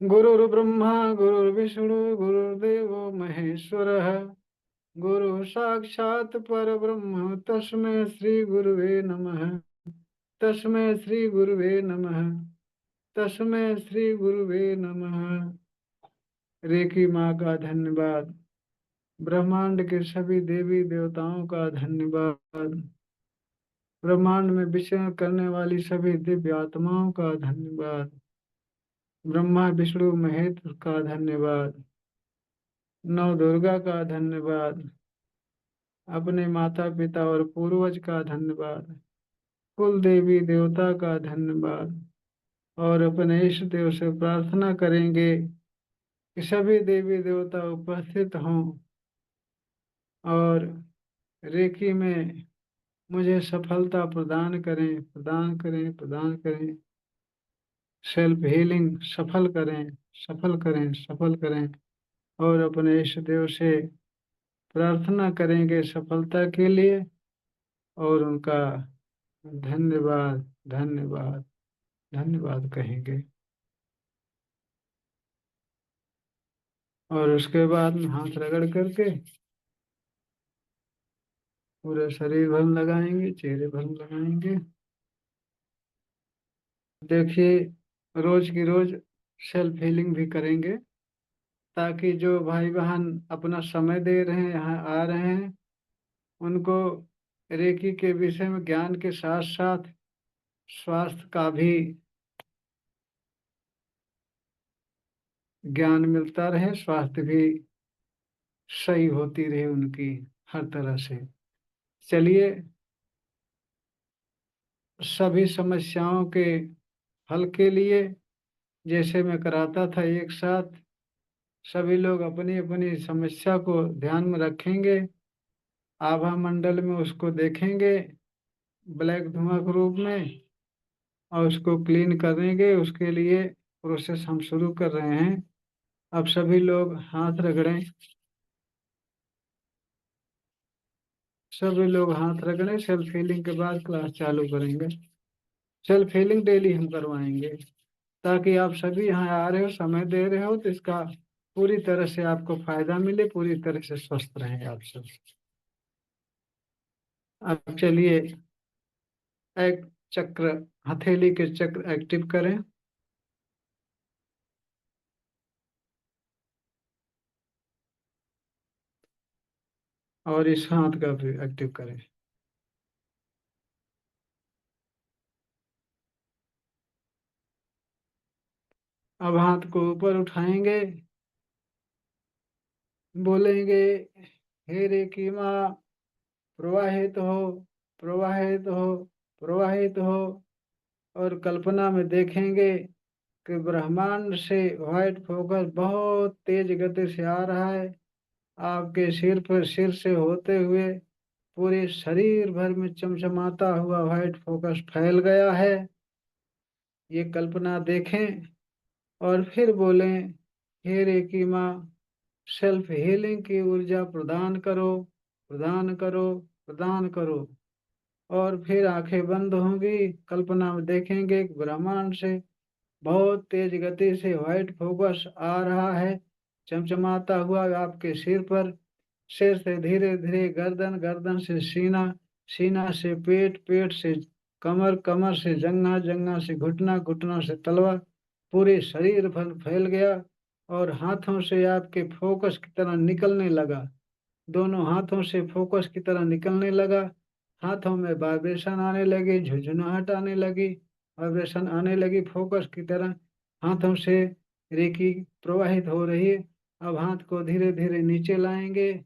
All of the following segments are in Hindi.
गुरुर्ब्रह्मा गुरुर्विष्णु गुरुर्देवो महेश्वरः। गुरु साक्षात् परब्रह्म तस्मै श्री गुरुवे नमः। तस्मै श्री गुरुवे नमः। तस्मै श्री गुरुवे नमः। रेकी माँ का धन्यवाद। ब्रह्मांड के सभी देवी देवताओं का धन्यवाद। ब्रह्मांड में विचरण करने वाली सभी दिव्य आत्माओं का धन्यवाद। ब्रह्मा विष्णु महेश का धन्यवाद। नौ दुर्गा का धन्यवाद। अपने माता पिता और पूर्वज का धन्यवाद। कुल देवी देवता का धन्यवाद। और अपने इष्ट देव से प्रार्थना करेंगे कि सभी देवी देवता उपस्थित हों और रेकी में मुझे सफलता प्रदान करें, प्रदान करें, प्रदान करें। सेल्फ हीलिंग सफल करें, सफल करें, सफल करें। और अपने इष्ट देव से प्रार्थना करेंगे सफलता के लिए और उनका धन्यवाद, धन्यवाद, धन्यवाद कहेंगे। और उसके बाद में हाथ रगड़ करके पूरे शरीर भर लगाएंगे, चेहरे भर लगाएंगे। देखिए, रोज की रोज सेल्फ हीलिंग भी करेंगे ताकि जो भाई बहन अपना समय दे रहे हैं, यहाँ आ रहे हैं, उनको रेकी के विषय में ज्ञान के साथ साथ स्वास्थ्य का भी ज्ञान मिलता रहे, स्वास्थ्य भी सही होती रहे उनकी हर तरह से। चलिए, सभी समस्याओं के हल के लिए जैसे मैं कराता था एक साथ, सभी लोग अपनी अपनी समस्या को ध्यान में रखेंगे, आभा मंडल में उसको देखेंगे ब्लैक धुआं के रूप में और उसको क्लीन करेंगे। उसके लिए प्रोसेस हम शुरू कर रहे हैं। अब सभी लोग हाथ रगड़ें, सभी लोग हाथ रगड़ें। सेल्फ हीलिंग के बाद क्लास चालू करेंगे। सेल्फ हीलिंग डेली हम करवाएंगे ताकि आप सभी यहाँ आ रहे हो, समय दे रहे हो, तो इसका पूरी तरह से आपको फायदा मिले, पूरी तरह से स्वस्थ रहें आप सब। अब चलिए, एक चक्र, हथेली के चक्र एक्टिव करें और इस हाथ का भी एक्टिव करें। अब हाथ को ऊपर उठाएंगे, बोलेंगे हे रे की माँ, प्रवाहित हो, प्रवाहित हो, प्रवाहित हो। और कल्पना में देखेंगे कि ब्रह्मांड से व्हाइट फोकस बहुत तेज गति से आ रहा है, आपके सिर पर, सिर से होते हुए पूरे शरीर भर में चमचमाता हुआ व्हाइट फोकस फैल गया है। ये कल्पना देखें और फिर बोलें हे रेकी माँ, सेल्फ हीलिंग की ऊर्जा प्रदान करो, प्रदान करो, प्रदान करो। और फिर आंखें बंद होंगी, कल्पना में देखेंगे कि ब्रह्मांड से बहुत तेज गति से व्हाइट फोकस आ रहा है, चमचमाता हुआ आपके सिर पर। सिर से धीरे धीरे गर्दन, गर्दन से सीना, सीना से पेट, पेट से कमर, कमर से जंघा, जंघा से घुटना, घुटना से तलवा, पूरे शरीर भर फैल गया और हाथों से आपके फोकस की तरह निकलने लगा। दोनों हाथों से फोकस की तरह निकलने लगा। हाथों में वाइब्रेशन आने लगी, झुंझुनाहट आने लगी, वाइब्रेशन आने लगी फोकस की तरह। हाथों से रेकी प्रवाहित हो रही है। अब हाथ को धीरे धीरे नीचे लाएंगे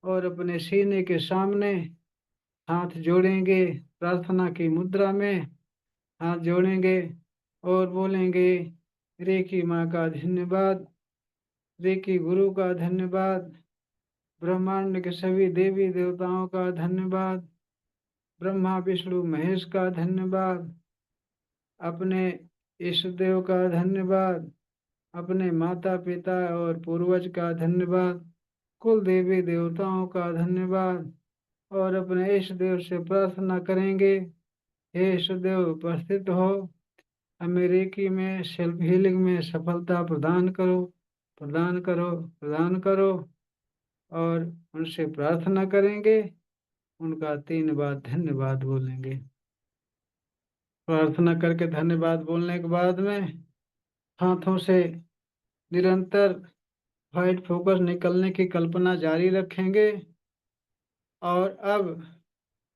और अपने सीने के सामने हाथ जोड़ेंगे, प्रार्थना की मुद्रा में हाथ जोड़ेंगे और बोलेंगे रेकी माँ का धन्यवाद, रेकी गुरु का धन्यवाद, ब्रह्मांड के सभी देवी देवताओं का धन्यवाद, ब्रह्मा विष्णु महेश का धन्यवाद, अपने इष्ट देव का धन्यवाद, अपने माता पिता और पूर्वज का धन्यवाद, कुल देवी देवताओं का धन्यवाद। और अपने इष्ट देव से प्रार्थना करेंगे हे इष्ट देव उपस्थित हो, अमेरिकी में सेल्फ हीलिंग में सफलता प्रदान करो, प्रदान करो, प्रदान करो। और उनसे प्रार्थना करेंगे, उनका 3 बार धन्यवाद बोलेंगे। प्रार्थना करके धन्यवाद बोलने के बाद में हाथों से निरंतर व्हाइट फोकस निकलने की कल्पना जारी रखेंगे। और अब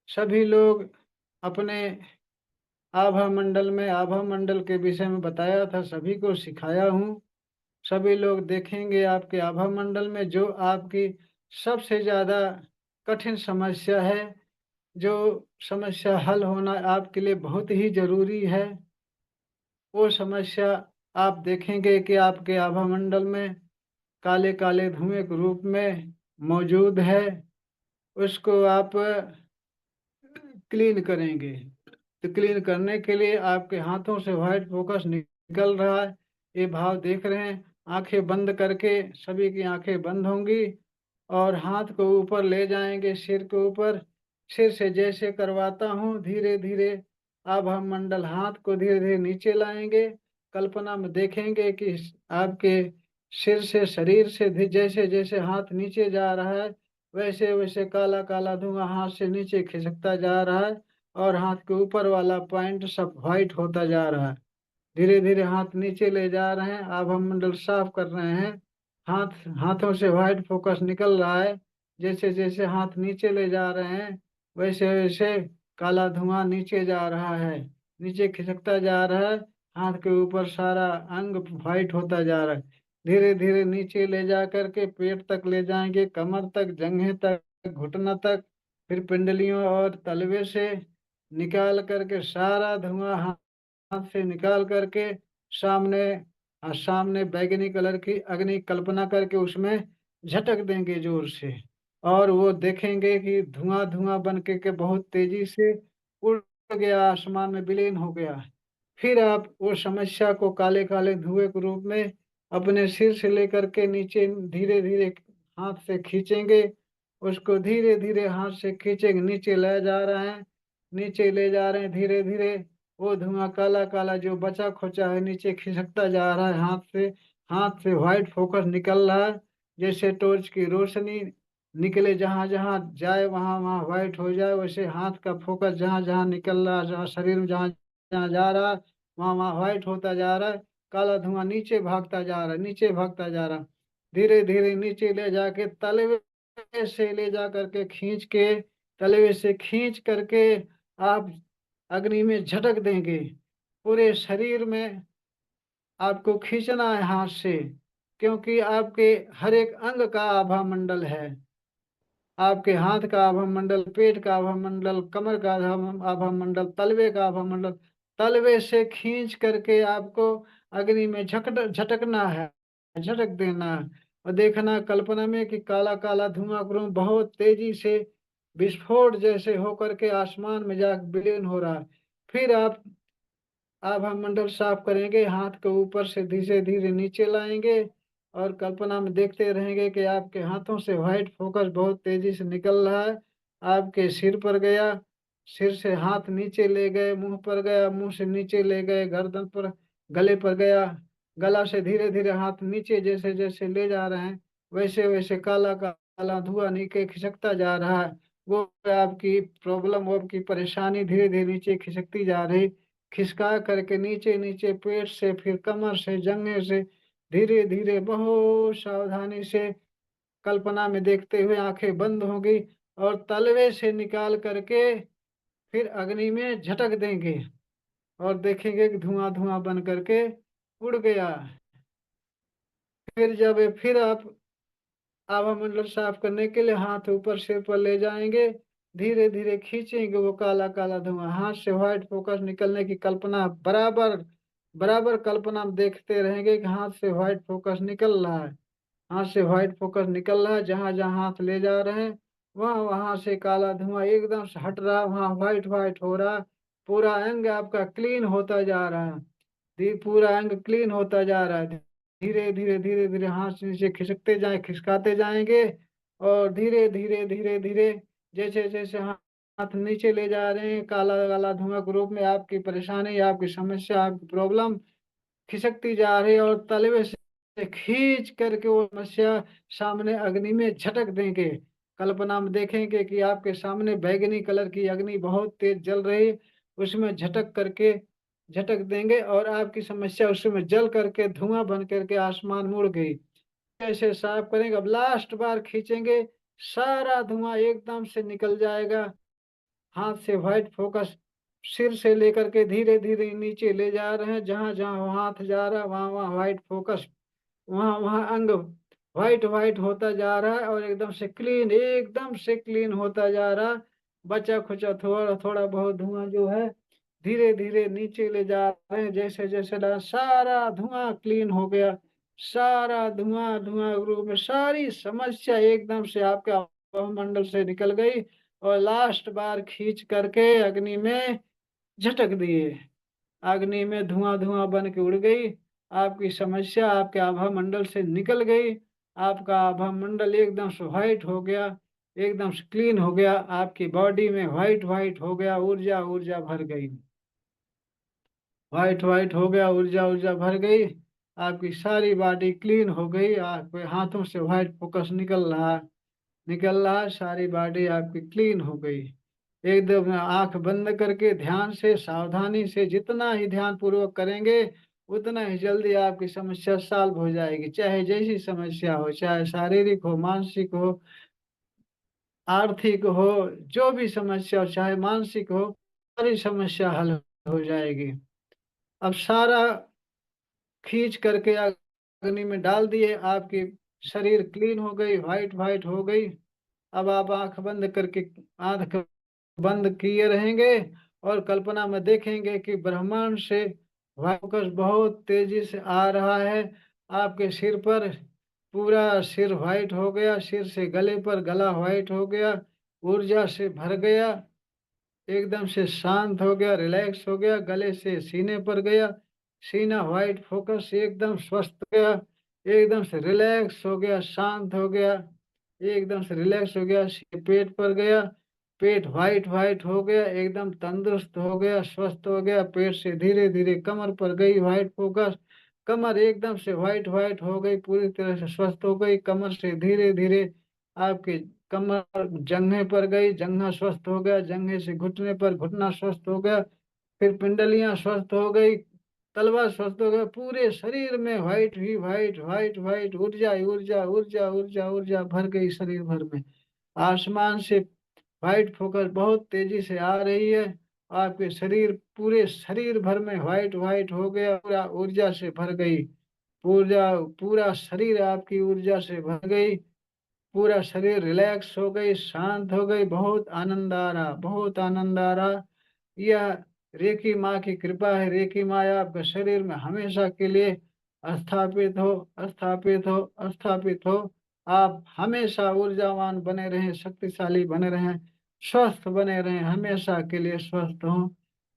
सभी लोग अपने आभा मंडल के विषय में बताया था, सभी को सिखाया हूँ। सभी लोग देखेंगे आपके आभा मंडल में जो आपकी सबसे ज्यादा कठिन समस्या है, जो समस्या हल होना आपके लिए बहुत ही जरूरी है, वो समस्या आप देखेंगे कि आपके आभा मंडल में काले काले धुएं के रूप में मौजूद है। उसको आप क्लीन करेंगे। तो क्लीन करने के लिए आपके हाथों से व्हाइट फोकस निकल रहा है, ये भाव देख रहे हैं। आंखें बंद करके सभी की आंखें बंद होंगी और हाथ को ऊपर ले जाएंगे, सिर के ऊपर। सिर से जैसे करवाता हूँ धीरे धीरे अब हम मंडल हाथ को धीरे धीरे नीचे लाएंगे। कल्पना में देखेंगे कि आपके सिर से शरीर से जैसे जैसे हाथ नीचे जा रहा है, वैसे वैसे काला काला धुआं हाथ से नीचे खिसकता जा रहा है और हाथ के ऊपर वाला पॉइंट सब व्हाइट होता जा रहा है। धीरे धीरे हाथ नीचे ले जा रहे हैं, अब हम मंडल साफ कर रहे हैं। हाथों से व्हाइट फोकस निकल रहा है। जैसे जैसे हाथ नीचे ले जा रहे हैं, वैसे वैसे काला धुआं नीचे जा रहा है, नीचे खिसकता जा रहा है। हाथ के ऊपर सारा अंग व्हाइट होता जा रहा है। धीरे धीरे नीचे ले जा करके पेट तक ले जाएंगे, कमर तक, जंघे तक, घुटना तक, फिर पिंडलियों और तलवे से निकाल करके सारा धुआं हाथ से निकाल करके सामने सामने बैगनी कलर की अग्नि कल्पना करके उसमें झटक देंगे जोर से। और वो देखेंगे कि धुआं धुआं बन के बहुत तेजी से उड़ गया, आसमान में विलीन हो गया। फिर आप वो समस्या को काले काले धुएं के रूप में अपने सिर से लेकर के नीचे धीरे धीरे हाथ से खींचेंगे। उसको धीरे धीरे हाथ से खींचेंगे, नीचे ले जा रहे हैं, नीचे ले जा रहे हैं धीरे धीरे। वो धुआं काला काला जो बचा खोचा है नीचे खिसकता जा रहा है हाथ से। हाथ से व्हाइट फोकस निकल रहा है, जैसे टॉर्च की रोशनी निकले, जहां जहां जाए वहां वहां व्हाइट हो जाए, वैसे हाथ का फोकस जहां जहां निकल रहा है, जहां शरीर में जहां जहां जा रहा है, वहां वहां व्हाइट होता जा रहा है। काला धुआं नीचे भागता जा रहा है, नीचे भागता जा रहा है। धीरे धीरे नीचे ले जाके तलवे से ले जा करके खींच के, तलवे से खींच करके आप अग्नि में झटक देंगे। पूरे शरीर में आपको खींचना है हाथ से, क्योंकि आपके हर एक अंग का आभा मंडल है। आपके हाथ का आभा मंडल, पेट का आभा मंडल, कमर का आभा मंडल, तलवे का आभा मंडल। तलवे से खींच करके आपको अग्नि में झटकना है, झटक देना है। और देखना कल्पना में कि काला काला धुआं करूं बहुत तेजी से विस्फोट जैसे होकर के आसमान में जा विलीन हो रहा है। फिर आप आभा मंडल साफ करेंगे, हाथ के ऊपर से धीरे धीरे नीचे लाएंगे और कल्पना में देखते रहेंगे कि आपके हाथों से व्हाइट फोकस बहुत तेजी से निकल रहा है। आपके सिर पर गया, सिर से हाथ नीचे ले गए, मुंह पर गया, मुंह से नीचे ले गए गर्दन पर, गले पर गया, गला से धीरे धीरे हाथ नीचे जैसे जैसे ले जा रहे हैं, वैसे वैसे काला काला धुआं नीचे खिसकता जा रहा है। वो आपकी प्रॉब्लम, वो आपकी परेशानी धीरे धीरे नीचे खिसकती जा रही। खिसका करके नीचे नीचे पेट से, फिर कमर से, जंघे से धीरे धीरे बहुत सावधानी से कल्पना में देखते हुए आंखें बंद होंगी और तलवे से निकाल करके फिर अग्नि में झटक देंगे और देखेंगे कि धुआं धुआं बन करके उड़ गया। फिर जब फिर आप आभा मंडल साफ करने के लिए हाथ ऊपर सिर पर ले जाएंगे, धीरे धीरे खींचेंगे वो काला काला धुआं, हाथ से व्हाइट फोकस निकलने की कल्पना बराबर बराबर कल्पना में देखते रहेंगे कि हाथ से व्हाइट फोकस निकल रहा है। हाथ से व्हाइट फोकस निकल रहा है, जहां जहां हाथ ले जा रहे हैं वहां वहां से काला धुआं एकदम से हट रहा है, वहां व्हाइट व्हाइट हो रहा है। पूरा अंग आपका क्लीन होता जा रहा है, पूरा अंग क्लीन होता जा रहा है। धीरे धीरे धीरे धीरे हाथ से नीचे खिसकते जाए, खिसकाते जाएंगे और धीरे धीरे धीरे धीरे जैसे जैसे हाथ नीचे ले जा रहे हैं, काला काला धुआं के रूप में आपकी परेशानी, आपकी समस्या, आपकी प्रॉब्लम खिसकती जा रही है, और तलवे से खींच करके वो समस्या सामने अग्नि में झटक देंगे। कल्पना में देखेंगे कि आपके सामने बैंगनी कलर की अग्नि बहुत तेज जल रही है, उसमें झटक देंगे और आपकी समस्या उसमें जल करके धुआं बन करके आसमान मुड़ गई। ऐसे साफ करेंगे, अब लास्ट बार खींचेंगे, सारा धुआं एकदम से निकल जाएगा। हाथ से व्हाइट फोकस सिर से लेकर के धीरे धीरे नीचे ले जा रहे हैं, जहां जहां हाथ जा रहा है वहां वहां व्हाइट फोकस, वहां वहां अंग व्हाइट व्हाइट होता जा रहा है और एकदम से क्लीन होता जा रहा है। बचा खुचा थोड़ा थोड़ा बहुत धुआं जो है धीरे धीरे नीचे ले जा रहे हैं, जैसे जैसे सारा धुआं क्लीन हो गया। सारा धुआं धुआं रूप में सारी समस्या एकदम से आपके मंडल से निकल गई और लास्ट बार खींच करके अग्नि में झटक दिए। अग्नि में धुआं-धुआं बन के उड़ गई। आपकी समस्या आपके आभा मंडल से निकल गई। आपका आभा मंडल एकदम से व्हाइट हो गया, एकदम से क्लीन हो गया। आपकी बॉडी में व्हाइट-व्हाइट हो गया, ऊर्जा-ऊर्जा भर गई। व्हाइट-व्हाइट हो गया, ऊर्जा-ऊर्जा भर गई। आपकी सारी बॉडी क्लीन हो गई। आपके हाथों से व्हाइट फोकस निकल रहा है, सारी बॉडी आपकी क्लीन हो गई। एकदम आँख बंद करके ध्यान से, सावधानी से जितना ही ध्यानपूर्वक करेंगे, उतना ही जल्दी आपकी समस्या सॉल्व हो जाएगी। चाहे जैसी समस्या हो, चाहे शारीरिक हो, मानसिक हो, आर्थिक हो, जो भी समस्या हो, चाहे मानसिक हो, सारी समस्या हल हो जाएगी। अब सारा खींच करके अग्नि में डाल दिए, आपकी शरीर क्लीन हो गई, व्हाइट-व्हाइट हो गई। अब आप आँख बंद किए रहेंगे और कल्पना में देखेंगे कि ब्रह्मांड से फोकस बहुत तेजी से आ रहा है। आपके सिर पर पूरा सिर व्हाइट हो गया, सिर से गले पर गला व्हाइट हो गया, ऊर्जा से भर गया, एकदम से शांत हो गया, रिलैक्स हो गया, गले से सीने पर गया, सीना व्हाइट फोकस एकदम स्वस्थ हो गया, एकदम से रिलैक्स हो गया, शांत हो गया, एकदम से रिलैक्स हो गया, पेट पर गया, पेट व्हाइट व्हाइट हो गया, एकदम तंदुरुस्त हो गया, स्वस्थ हो गया, पेट से धीरे धीरे कमर पर गई व्हाइट फोकस, कमर एकदम से व्हाइट व्हाइट हो गई, पूरी तरह से स्वस्थ हो गई, कमर से धीरे धीरे आपके कमर जंघे पर गई, जंघा स्वस्थ हो गया, जंघे से घुटने पर घुटना स्वस्थ हो गया, फिर पिंडलियां स्वस्थ हो गई, तलवा स्वस्थ हो गया, पूरे शरीर में व्हाइट ही व्हाइट व्हाइट व्हाइट ऊर्जा ऊर्जा ऊर्जा ऊर्जा ऊर्जा भर गई शरीर भर में। आसमान से व्हाइट फोकस बहुत तेजी से आ रही है। आपके शरीर पूरे शरीर भर में व्हाइट व्हाइट हो गया, पूरा ऊर्जा से भर गई। पूरा पूरा शरीर आपकी ऊर्जा से भर गई। पूरा शरीर रिलैक्स हो गई, शांत हो गई, बहुत आनंद आ रहा, बहुत आनंद आ रहा। यह रेकी माँ की कृपा है। रेकी माया आपके शरीर में हमेशा के लिए स्थापित हो, स्थापित हो, स्थापित हो। आप हमेशा ऊर्जावान बने रहें, शक्तिशाली बने रहें, स्वस्थ बने रहें, हमेशा के लिए स्वस्थ हों।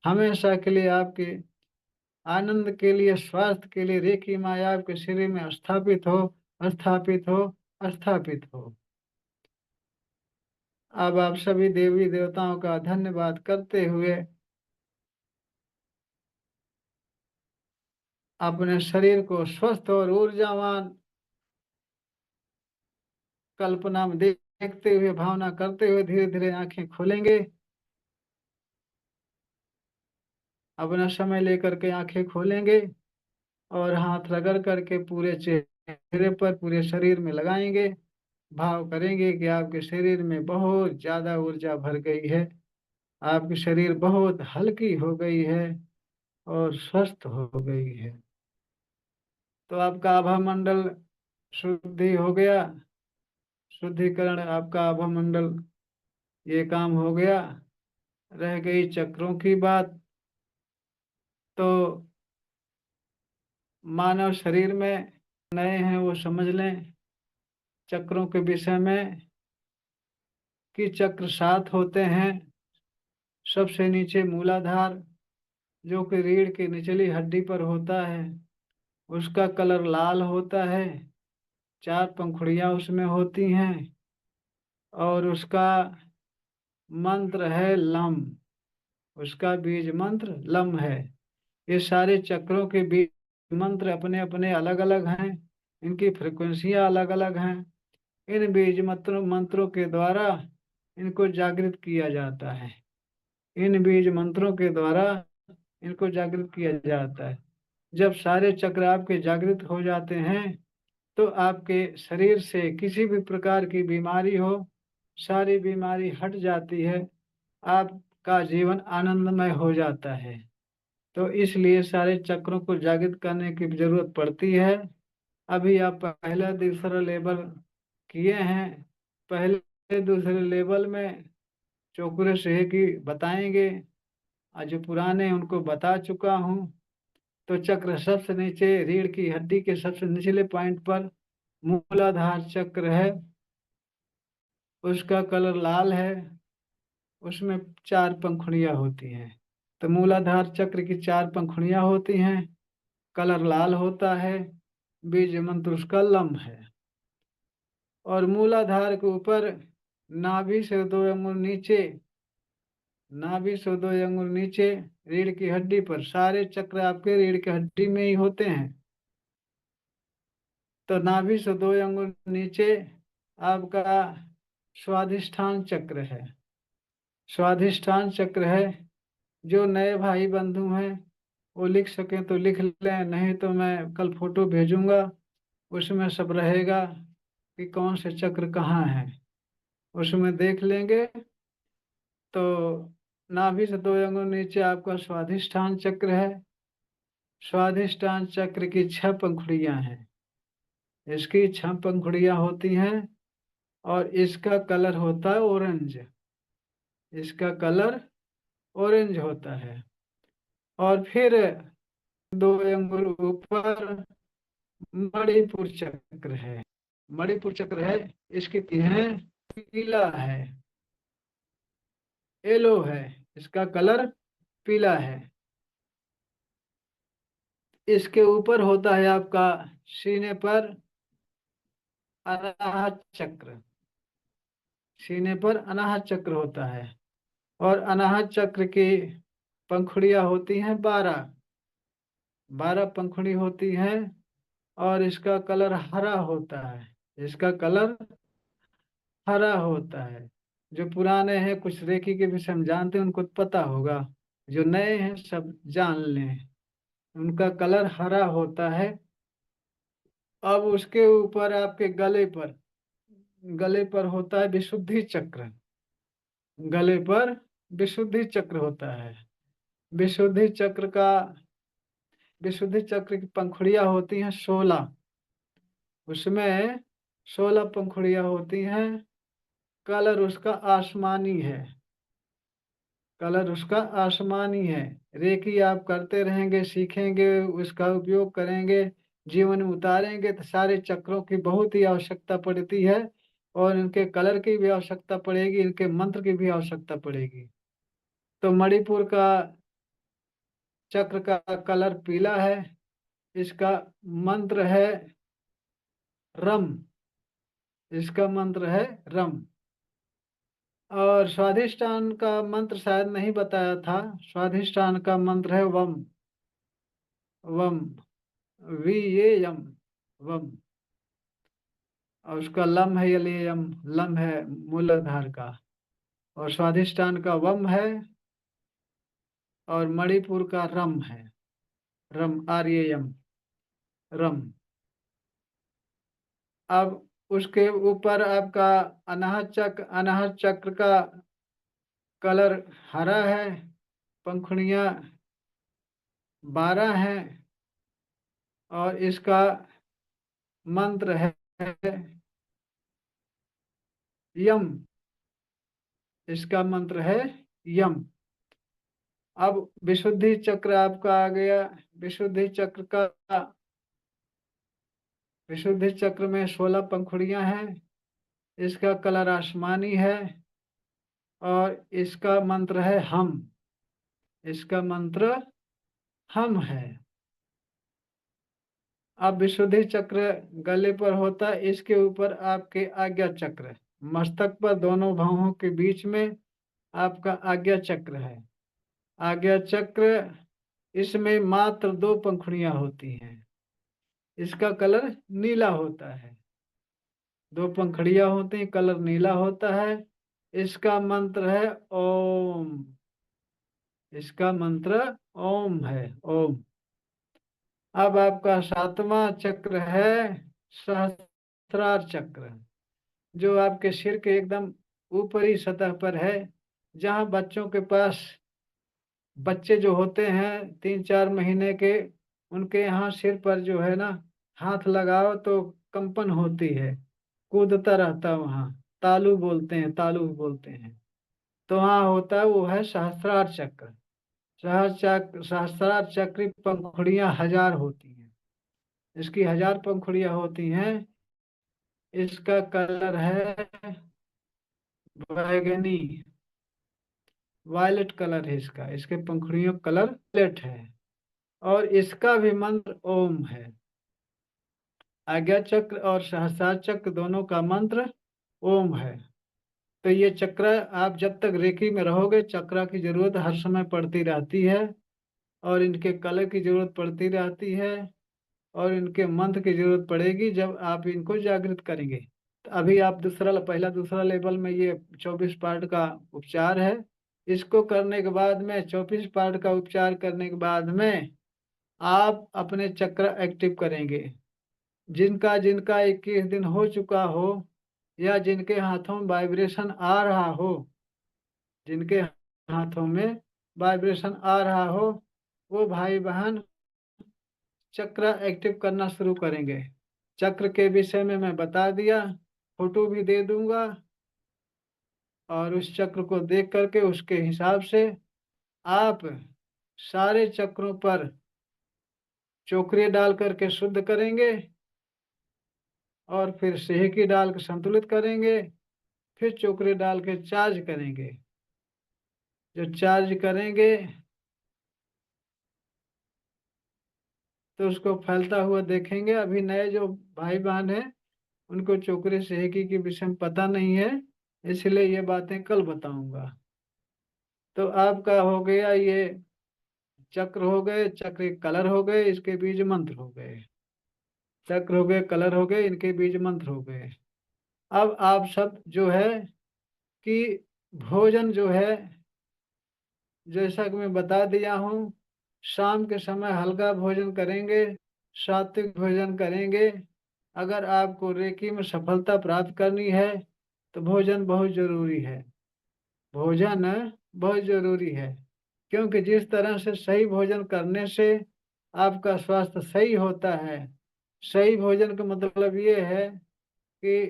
हमेशा के लिए आपके आनंद के लिए, स्वास्थ्य के लिए रेकी माया आपके शरीर में स्थापित हो, स्थापित हो, स्थापित हो। अब आप सभी देवी देवताओं का धन्यवाद करते हुए अपने शरीर को स्वस्थ और ऊर्जावान कल्पना में देखते हुए, भावना करते हुए धीरे धीरे आंखें खोलेंगे। अपना समय लेकर के आंखें खोलेंगे और हाथ रगड़ करके पूरे चेहरे पर, पूरे शरीर में लगाएंगे। भाव करेंगे कि आपके शरीर में बहुत ज्यादा ऊर्जा भर गई है, आपकी शरीर बहुत हल्की हो गई है और स्वस्थ हो गई है। तो आपका आभा मंडल शुद्धि हो गया। शुद्धिकरण आपका आभा मंडल, ये काम हो गया। रह गई चक्रों की बात। तो मानव शरीर में नए हैं वो समझ लें चक्रों के विषय में कि चक्र 7 होते हैं। सबसे नीचे मूलाधार, जो कि रीढ़ की निचली हड्डी पर होता है, उसका कलर लाल होता है। 4 पंखुड़ियां उसमें होती हैं और उसका मंत्र है लम। उसका बीज मंत्र लम है। ये सारे चक्रों के बीज मंत्र अपने अपने अलग अलग हैं। इनकी फ्रिक्वेंसियां अलग अलग हैं। इन बीज मंत्रों के द्वारा इनको जागृत किया जाता है। इन बीज मंत्रों के द्वारा इनको जागृत किया जाता है। जब सारे चक्र आपके जागृत हो जाते हैं तो आपके शरीर से किसी भी प्रकार की बीमारी हो, सारी बीमारी हट जाती है। आपका जीवन आनंदमय हो जाता है। तो इसलिए सारे चक्रों को जागृत करने की जरूरत पड़ती है। अभी आप पहला दूसरा लेवल किए हैं। पहले दूसरे लेवल में चौकुरे से की बताएंगे, और जो पुराने हैं उनको बता चुका हूँ। तो चक्र सबसे नीचे रीढ़ की हड्डी के सबसे निचले पॉइंट पर मूलाधार चक्र है। उसका कलर लाल है। उसमें 4 पंखुड़ियां होती हैं। तो मूलाधार चक्र की 4 पंखुड़ियां होती हैं। कलर लाल होता है। बीज मंत्र उसका लम है। और मूलाधार के ऊपर नाभि से 2 अंगुल नीचे, नाभि से 2 अंगुल नीचे रीढ़ की हड्डी पर, सारे चक्र आपके रीढ़ की हड्डी में ही होते हैं। तो नाभि से 2 अंगुल नीचे आपका स्वाधिष्ठान चक्र है। स्वाधिष्ठान चक्र है। जो नए भाई बंधु हैं वो लिख सकें तो लिख लें, नहीं तो मैं कल फोटो भेजूंगा, उसमें सब रहेगा कि कौन से चक्र कहाँ है, उसमें देख लेंगे। तो नाभि से 2 अंगुल नीचे आपका स्वाधिष्ठान चक्र है। स्वाधिष्ठान चक्र की 6 पंखुड़ियां हैं। इसकी 6 पंखुड़ियां होती हैं और इसका कलर होता है ऑरेंज। इसका कलर ऑरेंज होता है। और फिर 2 अंगुल ऊपर मणिपुर चक्र है। मणिपुर चक्र है। इसकी है पीला है, येलो है। इसका कलर पीला है। इसके ऊपर होता है आपका सीने पर अनाहत चक्र। सीने पर अनाहत चक्र होता है। और अनाहत चक्र की पंखुड़ियां होती हैं 12। 12 पंखुड़ी होती हैं। और इसका कलर हरा होता है। इसका कलर हरा होता है। जो पुराने हैं कुछ रेकी के विषय में जानते हैं उनको पता होगा। जो नए हैं सब जान लें। उनका कलर हरा होता है। अब उसके ऊपर आपके गले पर होता है विशुद्धि चक्र। गले पर विशुद्धि चक्र होता है। विशुद्धि चक्र का विशुद्धि चक्र की पंखुड़ियां होती हैं 16। उसमें 16 पंखुड़ियां होती हैं। कलर उसका आसमानी है। कलर उसका आसमानी है। रेकी आप करते रहेंगे, सीखेंगे, उसका उपयोग करेंगे, जीवन में उतारेंगे तो सारे चक्रों की बहुत ही आवश्यकता पड़ती है। और इनके कलर की भी आवश्यकता पड़ेगी, इनके मंत्र की भी आवश्यकता पड़ेगी। तो मणिपुर का चक्र का कलर पीला है। इसका मंत्र है रम। इसका मंत्र है रम। और स्वाधिष्ठान का मंत्र शायद नहीं बताया था। स्वाधिष्ठान का मंत्र है वम। वम, वी ये यम, वम। और उसका लम है यम। लम है मूलाधार का। और स्वाधिष्ठान का वम है। और मणिपुर का रम है। रम, आर्ययम, रम। अब उसके ऊपर आपका अनाहत चक्र का कलर हरा है। पंखुड़ियां 12 हैं। और इसका मंत्र है यम। इसका मंत्र है यम। अब विशुद्धि चक्र आपका आ गया। विशुद्धि चक्र का विशुद्धि चक्र में 16 पंखुड़ियां हैं। इसका कलर आसमानी है। और इसका मंत्र है हम। इसका मंत्र हम है। अब विशुद्धि चक्र गले पर होता है। इसके ऊपर आपके आज्ञा चक्र, मस्तक पर दोनों भौहों के बीच में आपका आज्ञा चक्र है। आज्ञा चक्र, इसमें मात्र 2 पंखुड़ियां होती हैं। इसका कलर नीला होता है। 2 पंखुड़ियां होती हैं, कलर नीला होता है। इसका मंत्र है ओम। इसका मंत्र ओम है, ओम। अब आपका 7वां चक्र है सहस्त्रार चक्र, जो आपके सिर के एकदम ऊपरी सतह पर है। जहाँ बच्चों के पास, बच्चे जो होते हैं 3-4 महीने के, उनके यहाँ सिर पर जो है ना, हाथ लगाओ तो कंपन होती है, कूदता रहता है वहाँ। तालु बोलते हैं, तालु बोलते हैं। तो वहाँ होता है, वो है सहस्त्रार चक्र। सहस्त्रार चक्र की पंखुड़ियां 1000 होती हैं। इसकी 1000 पंखुड़ियां होती हैं। इसका कलर है बैगनी, वायलेट कलर है इसका। इसके पंखुड़ियों का कलर वायलेट है। और इसका भी मंत्र ओम है। आज्ञा चक्र और सहस्त्रार चक्र दोनों का मंत्र ओम है। तो ये चक्र, आप जब तक रेकी में रहोगे, चक्र की जरूरत हर समय पड़ती रहती है, और इनके कलर की जरूरत पड़ती रहती है, और इनके मंत्र की जरूरत पड़ेगी जब आप इनको जागृत करेंगे। तो अभी आप पहला दूसरा लेवल में ये 24 पार्ट का उपचार है। इसको करने के बाद में, 24 पार्ट का उपचार करने के बाद में, आप अपने चक्र एक्टिव करेंगे। जिनका जिनका 21 दिन हो चुका हो, या जिनके हाथों में वाइब्रेशन आ रहा हो, जिनके हाथों में वाइब्रेशन आ रहा हो, वो भाई बहन चक्र एक्टिव करना शुरू करेंगे। चक्र के विषय में मैं बता दिया, फोटो भी दे दूंगा, और उस चक्र को देख करके उसके हिसाब से आप सारे चक्रों पर चोकरे डाल करके शुद्ध करेंगे, और फिर सेहकी डाल के संतुलित करेंगे, फिर चोकरे डाल के चार्ज करेंगे। जो चार्ज करेंगे तो उसको फैलता हुआ देखेंगे। अभी नए जो भाई बहन हैं, उनको चोकरे सेहकी के विषय में पता नहीं है, इसलिए ये बातें कल बताऊंगा। तो आपका हो गया ये, चक्र हो गए, चक्र के कलर हो गए, इसके बीज मंत्र हो गए। चक्र हो गए, कलर हो गए, इनके बीज मंत्र हो गए। अब आप सब जो है कि भोजन जो है, जैसा कि मैं बता दिया हूँ, शाम के समय हल्का भोजन करेंगे, सात्विक भोजन करेंगे। अगर आपको रेकी में सफलता प्राप्त करनी है तो भोजन बहुत जरूरी है। भोजन बहुत जरूरी है, क्योंकि जिस तरह से सही भोजन करने से आपका स्वास्थ्य सही होता है। सही भोजन का मतलब ये है कि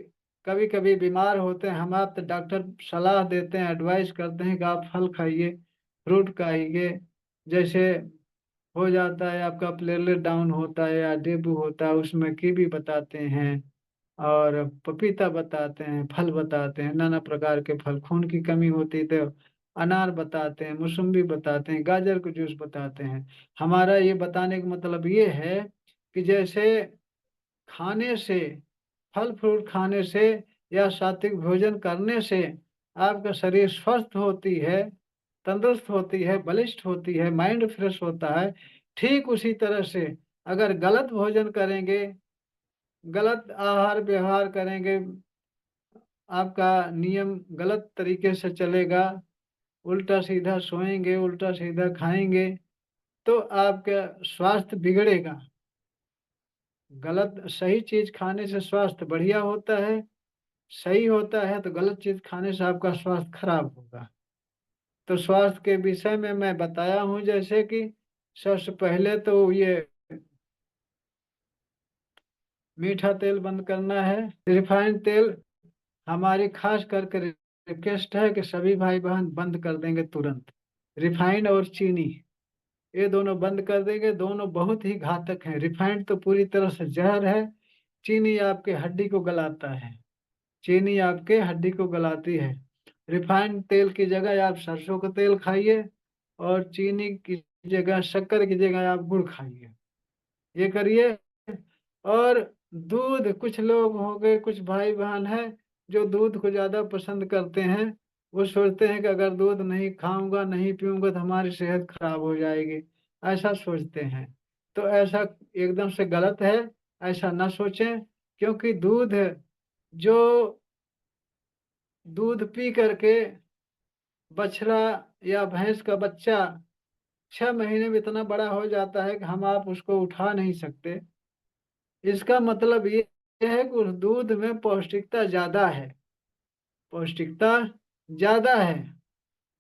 कभी कभी बीमार होते हैं हम, आप तो डॉक्टर सलाह देते हैं, एडवाइस करते हैं कि आप फल खाइए, फ्रूट खाइए। जैसे हो जाता है आपका प्लेटलेट डाउन होता है या डेबू होता है, उसमें कीवी बताते हैं, और पपीता बताते हैं, फल बताते हैं, नाना प्रकार के फल। खून की कमी होती है तो अनार बताते हैं, मौसम्बी बताते हैं, गाजर का जूस बताते हैं। हमारा ये बताने का मतलब ये है कि जैसे खाने से, फल फ्रूट खाने से या सात्विक भोजन करने से आपका शरीर स्वस्थ होती है, तंदुरुस्त होती है, बलिष्ठ होती है, माइंड फ्रेश होता है। ठीक उसी तरह से अगर गलत भोजन करेंगे, गलत आहार व्यवहार करेंगे, आपका नियम गलत तरीके से चलेगा, उल्टा सीधा सोएंगे, उल्टा सीधा खाएंगे, तो आपका स्वास्थ्य बिगड़ेगा। गलत सही चीज खाने से स्वास्थ्य बढ़िया होता है, सही होता है, तो गलत चीज खाने से आपका स्वास्थ्य खराब होगा। तो स्वास्थ्य के विषय में मैं बताया हूँ, जैसे कि सबसे पहले तो ये मीठा तेल बंद करना है। रिफाइंड तेल हमारी खास करके रिक्वेस्ट है कि सभी भाई बहन बंद कर देंगे तुरंत। रिफाइंड और चीनी, ये दोनों बंद कर देंगे। दोनों बहुत ही घातक हैं। रिफाइंड तो पूरी तरह से जहर है। चीनी आपके हड्डी को गलाता है। चीनी आपके हड्डी को गलाती है। रिफाइंड तेल की जगह आप सरसों का तेल खाइए, और चीनी की जगह, शक्कर की जगह आप गुड़ खाइए। ये करिए। और दूध, कुछ लोग हो गए, कुछ भाई बहन हैं जो दूध को ज्यादा पसंद करते हैं, वो सोचते हैं कि अगर दूध नहीं खाऊंगा नहीं पीऊंगा तो हमारी सेहत खराब हो जाएगी, ऐसा सोचते हैं। तो ऐसा एकदम से गलत है, ऐसा ना सोचें। क्योंकि जो दूध पी करके बछड़ा या भैंस का बच्चा 6 महीने में इतना बड़ा हो जाता है कि हम आप उसको उठा नहीं सकते, इसका मतलब ये है कि उस दूध में पौष्टिकता ज्यादा है, पौष्टिकता ज्यादा है।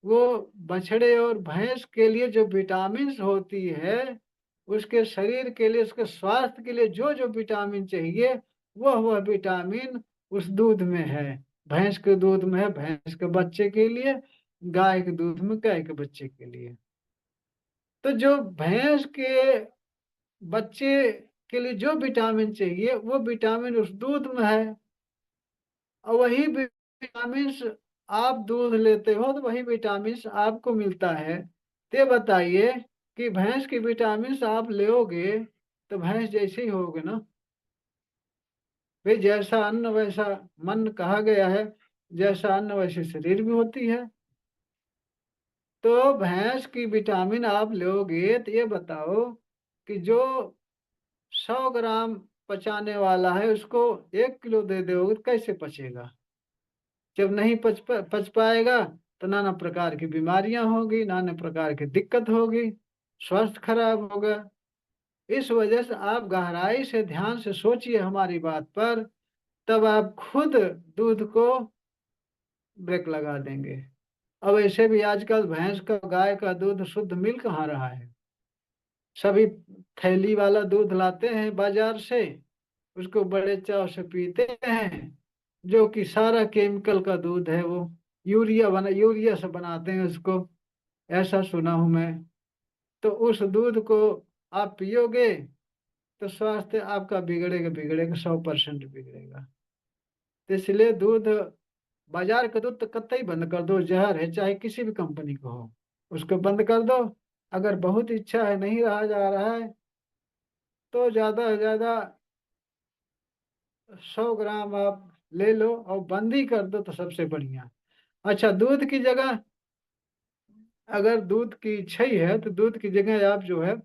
वो बछड़े और भैंस के लिए जो विटामिन होती है, उसके शरीर के लिए, उसके स्वास्थ्य के लिए जो जो विटामिन चाहिए, वह विटामिन उस दूध में है। भैंस के दूध में है भैंस के बच्चे के लिए, गाय के दूध में गाय के बच्चे के लिए। तो जो भैंस के बच्चे के लिए जो विटामिन चाहिए वो विटामिन उस दूध में है, और वही विटामिन आप दूध लेते हो तो वही विटामिन आपको मिलता है। ते बताइए कि भैंस की विटामिन आप लोगे तो भैंस जैसे ही होगे ना। भाई जैसा अन्न वैसा मन कहा गया है, जैसा अन्न वैसे शरीर भी होती है। तो भैंस की विटामिन आप लोगे तो ये बताओ कि जो 100 ग्राम पचाने वाला है उसको 1 किलो दे दोगे तो कैसे पचेगा? जब नहीं पच पाएगा तो नाना प्रकार की बीमारियां होगी, नाना प्रकार की दिक्कत होगी, स्वास्थ्य खराब होगा। इस वजह से आप गहराई से ध्यान से सोचिए हमारी बात पर, तब आप खुद दूध को ब्रेक लगा देंगे। अब ऐसे भी आजकल भैंस का गाय का दूध शुद्ध मिल कहाँ रहा है? सभी थैली वाला दूध लाते हैं बाजार से, उसको बड़े चाव से पीते हैं, जो कि सारा केमिकल का दूध है। वो यूरिया से बनाते हैं उसको, ऐसा सुना हूं मैं। तो उस दूध को आप पियोगे तो स्वास्थ्य आपका बिगड़ेगा, बिगड़ेगा, 100% बिगड़ेगा। तो इसलिए दूध, बाजार का दूध तो कतई बंद कर दो, जहर है, चाहे किसी भी कंपनी का हो, उसको बंद कर दो। अगर बहुत इच्छा है, नहीं रहा जा रहा है, तो ज्यादा से ज्यादा 100 ग्राम आप ले लो और बंद ही कर दो तो सबसे बढ़िया। अच्छा, दूध की जगह, अगर दूध की इच्छा ही है तो दूध की जगह आप जो है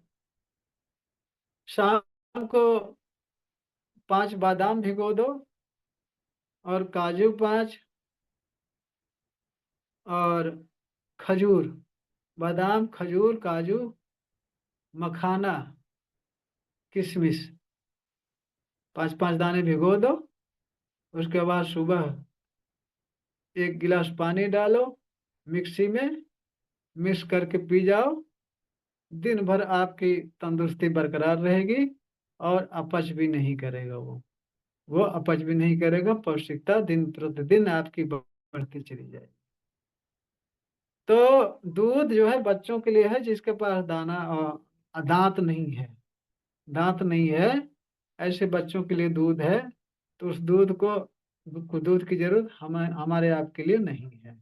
शाम को 5 बादाम भिगो दो, और काजू 5, और खजूर, बादाम खजूर काजू मखाना किशमिश, 5 5 दाने भिगो दो। उसके बाद सुबह 1 गिलास पानी डालो, मिक्सी में मिक्स करके पी जाओ। दिन भर आपकी तंदुरुस्ती बरकरार रहेगी, और अपच भी नहीं करेगा वो अपच भी नहीं करेगा, पौष्टिकता दिन प्रतिदिन आपकी बढ़ती चली जाएगी। तो दूध जो है बच्चों के लिए है जिसके पास दाना और दांत नहीं है, दांत नहीं है, ऐसे बच्चों के लिए दूध है। तो उस दूध की जरूरत हमारे आपके लिए नहीं है।